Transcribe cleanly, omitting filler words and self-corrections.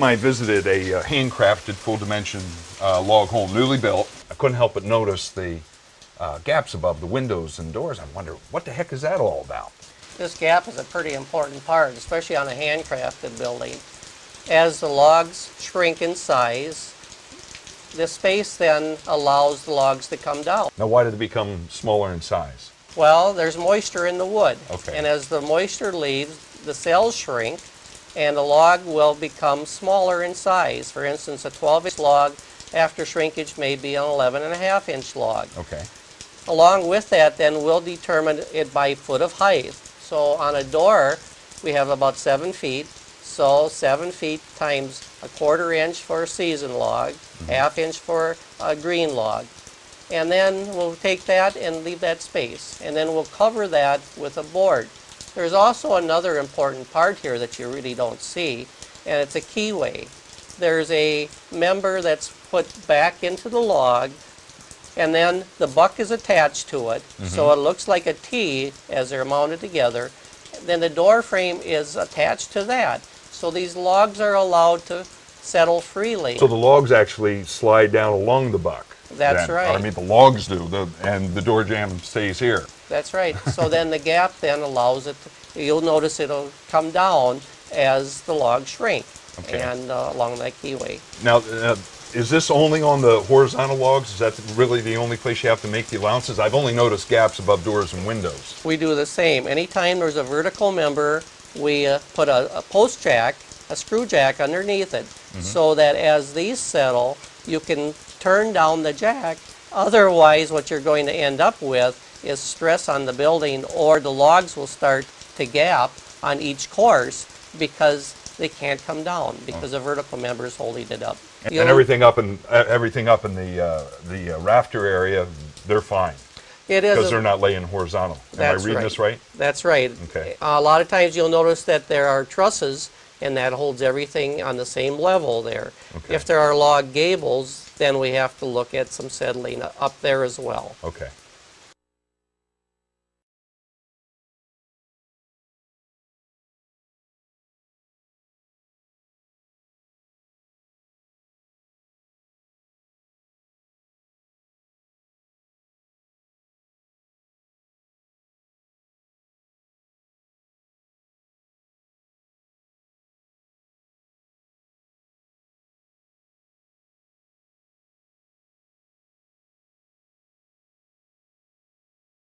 I visited a handcrafted full-dimension log home, newly built. I couldn't help but notice the gaps above the windows and doors. I wonder, what the heck is that all about? This gap is a pretty important part, especially on a handcrafted building. As the logs shrink in size, the space then allows the logs to come down. Now, why did it become smaller in size? Well, there's moisture in the wood. Okay. And as the moisture leaves, the cells shrink, and the log will become smaller in size. For instance, a 12-inch log after shrinkage may be an 11.5-inch log. Okay. Along with that, then we'll determine it by foot of height. So on a door, we have about 7 feet. So 7 feet times a 1/4 inch for a seasoned log, 1/2 inch for a green log. And then we'll take that and leave that space. And then we'll cover that with a board. There's also another important part here that you really don't see, and it's a keyway. There's a member that's put back into the log, and then the buck is attached to it, so it looks like a T as they're mounted together. Then the door frame is attached to that, so these logs are allowed to settle freely. So the logs actually slide down along the buck. That's then. right. I mean, the logs do, and the door jamb stays here. That's right. So then the gap then allows it to, you'll notice it'll come down as the logs shrink, Okay. and along that keyway. Now, is this only on the horizontal logs? Is that really the only place you have to make the allowances? I've only noticed gaps above doors and windows. We do the same. Anytime there's a vertical member, we put a post jack, a screw jack underneath it, so that as these settle, you can turn down the jack. Otherwise, what you're going to end up with is stress on the building, or the logs will start to gap on each course because they can't come down because the vertical member is holding it up. And everything up in the rafter area, they're fine. It is because they're not laying horizontal. Am I reading this right? That's right. Okay. A lot of times you'll notice that there are trusses, and that holds everything on the same level there. Okay. If there are log gables, then we have to look at some settling up there as well. Okay.